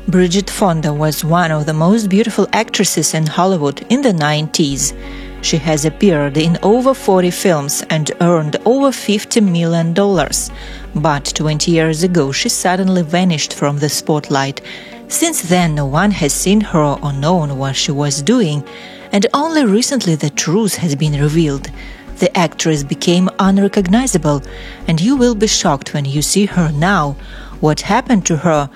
Bridget Fonda was one of the most beautiful actresses in Hollywood in the 90s. She has appeared in over 40 films and earned over $50 million. But 20 years ago, she suddenly vanished from the spotlight. Since then, no one has seen her or known what she was doing, and only recently the truth has been revealed. The actress became unrecognizable, and you will be shocked when you see her now. What happened to her?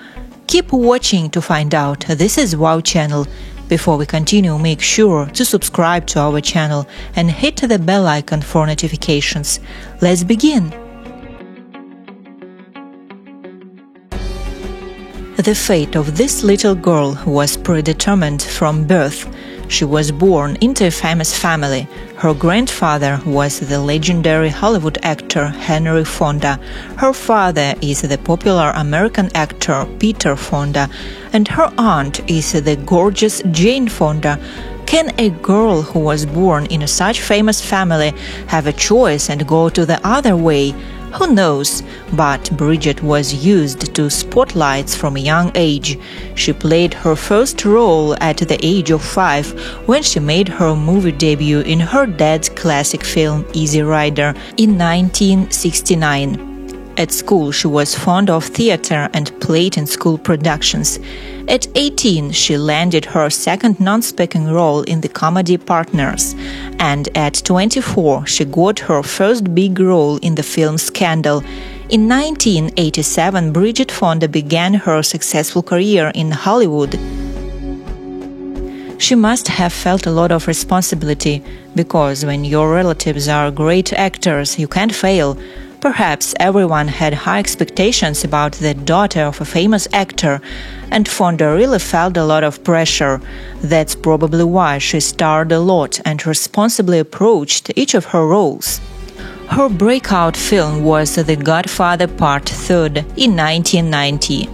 Keep watching to find out. This is Wow Channel. Before we continue, make sure to subscribe to our channel and hit the bell icon for notifications. Let's begin. The fate of this little girl was predetermined from birth. She was born into a famous family. Her grandfather was the legendary Hollywood actor Henry Fonda. Her father is the popular American actor Peter Fonda, and her aunt is the gorgeous Jane Fonda. Can a girl who was born in such famous family have a choice and go to the other way? Who knows? But Bridget was used to spotlights from a young age. She played her first role at the age of 5 when she made her movie debut in her dad's classic film Easy Rider in 1969. At school, she was fond of theater and played in school productions. At 18, she landed her second non-speaking role in the comedy Partners, and at 24, she got her first big role in the film Scandal. In 1987, Bridget Fonda began her successful career in Hollywood. She must have felt a lot of responsibility, because when your relatives are great actors, you can't fail. Perhaps everyone had high expectations about the daughter of a famous actor, and Fonda really felt a lot of pressure. That's probably why she starred a lot and responsibly approached each of her roles. Her breakout film was The Godfather Part 3 in 1990.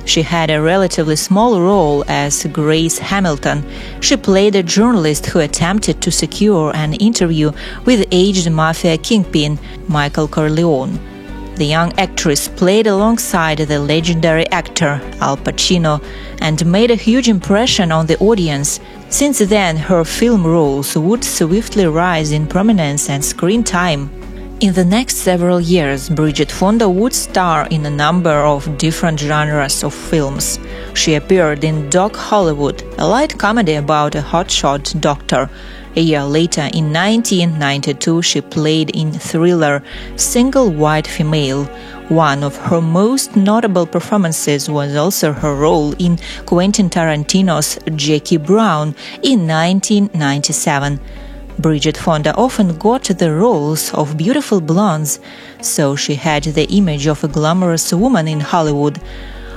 She had a relatively small role as Grace Hamilton. She played a journalist who attempted to secure an interview with aged mafia kingpin Michael Corleone. The young actress played alongside the legendary actor Al Pacino and made a huge impression on the audience. Since then, her film roles would swiftly rise in prominence and screen time. In the next several years, Bridget Fonda would star in a number of different genres of films. She appeared in Doc Hollywood, a light comedy about a hotshot doctor. A year later, in 1992, she played in thriller Single White Female. One of her most notable performances was also her role in Quentin Tarantino's Jackie Brown in 1997. Bridget Fonda often got the roles of beautiful blondes, so she had the image of a glamorous woman in Hollywood.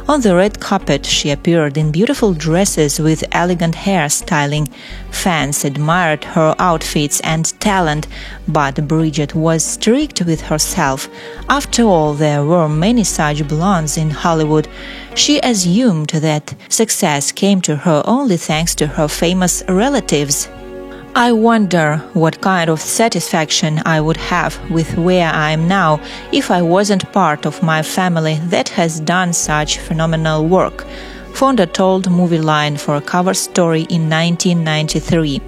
On the red carpet, she appeared in beautiful dresses with elegant hairstyling. Fans admired her outfits and talent, but Bridget was strict with herself. After all, there were many such blondes in Hollywood. She assumed that success came to her only thanks to her famous relatives. I wonder what kind of satisfaction I would have with where I am now if I wasn't part of my family that has done such phenomenal work, Fonda told Movie Line for a cover story in 1993.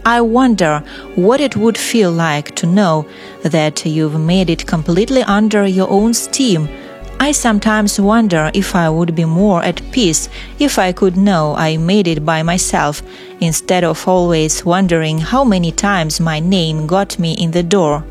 I wonder what it would feel like to know that you've made it completely under your own steam. I sometimes wonder if I would be more at peace if I could know I made it by myself, instead of always wondering how many times my name got me in the door.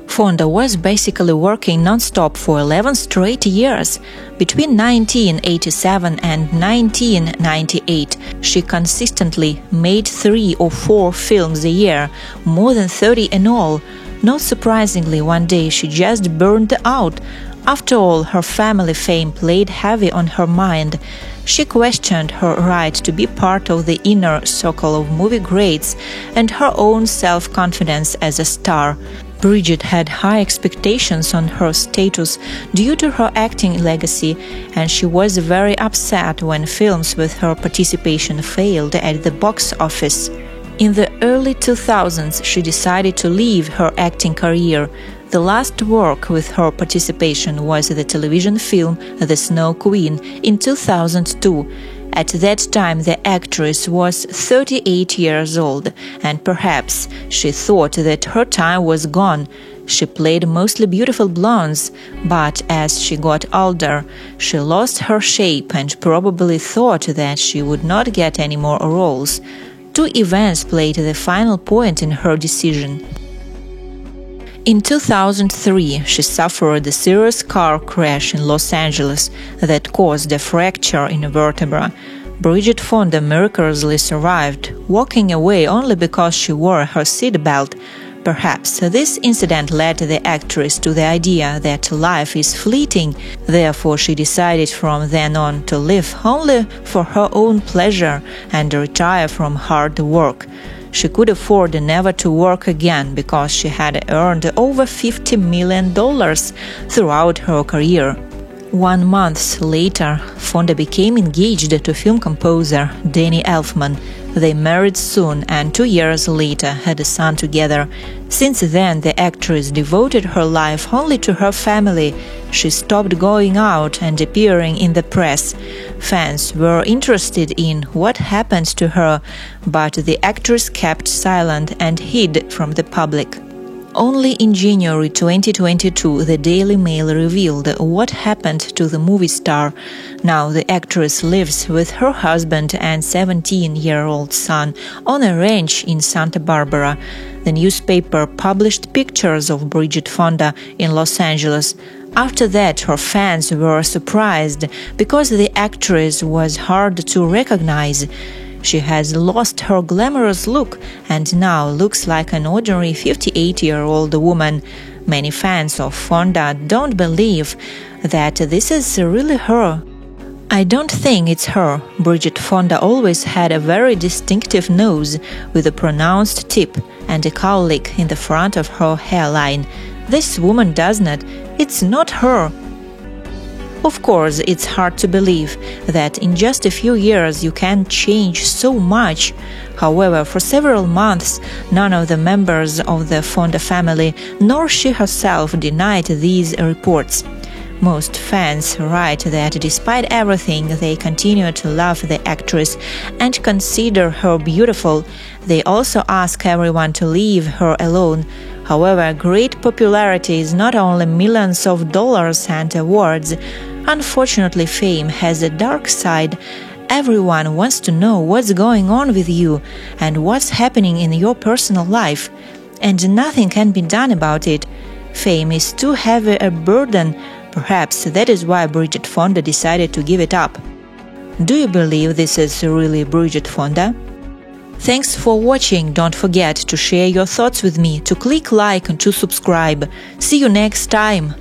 Fonda was basically working non-stop for 11 straight years. Between 1987 and 1998, she consistently made 3 or 4 films a year, more than 30 in all. Not surprisingly, one day she just burned out. After all, her family fame played heavy on her mind. She questioned her right to be part of the inner circle of movie greats and her own self-confidence as a star. Bridget had high expectations on her status due to her acting legacy, and she was very upset when films with her participation failed at the box office. In the early 2000s, she decided to leave her acting career. The last work with her participation was the television film The Snow Queen in 2002. At that time, the actress was 38 years old, and perhaps she thought that her time was gone. She played mostly beautiful blondes, but as she got older, she lost her shape and probably thought that she would not get any more roles. Two events played the final point in her decision. In 2003, she suffered a serious car crash in Los Angeles that caused a fracture in a vertebra. Bridget Fonda miraculously survived, walking away only because she wore her seatbelt. Perhaps this incident led the actress to the idea that life is fleeting, therefore she decided from then on to live only for her own pleasure and retire from hard work. She could afford never to work again because she had earned over $50 million throughout her career. 1 month later, Fonda became engaged to film composer Danny Elfman. They married soon and 2 years later had a son together. Since then, the actress devoted her life only to her family. She stopped going out and appearing in the press. Fans were interested in what happened to her, but the actress kept silent and hid from the public. Only in January 2022, the Daily Mail revealed what happened to the movie star. Now the actress lives with her husband and 17-year-old son on a ranch in Santa Barbara. The newspaper published pictures of Bridget Fonda in Los Angeles. After that, her fans were surprised because the actress was hard to recognize. She has lost her glamorous look and now looks like an ordinary 58-year-old woman. Many fans of Fonda don't believe that this is really her. I don't think it's her. Bridget Fonda always had a very distinctive nose with a pronounced tip and a cowlick in the front of her hairline. This woman does not. It's not her. Of course, it's hard to believe that in just a few years you can change so much. However, for several months, none of the members of the Fonda family nor she herself denied these reports. Most fans write that despite everything, they continue to love the actress and consider her beautiful. They also ask everyone to leave her alone. However, great popularity is not only millions of dollars and awards. Unfortunately, fame has a dark side. Everyone wants to know what's going on with you and what's happening in your personal life, and nothing can be done about it. Fame is too heavy a burden. Perhaps that is why Bridget Fonda decided to give it up. Do you believe this is really Bridget Fonda? Thanks for watching. Don't forget to share your thoughts with me, to click like and to subscribe. See you next time.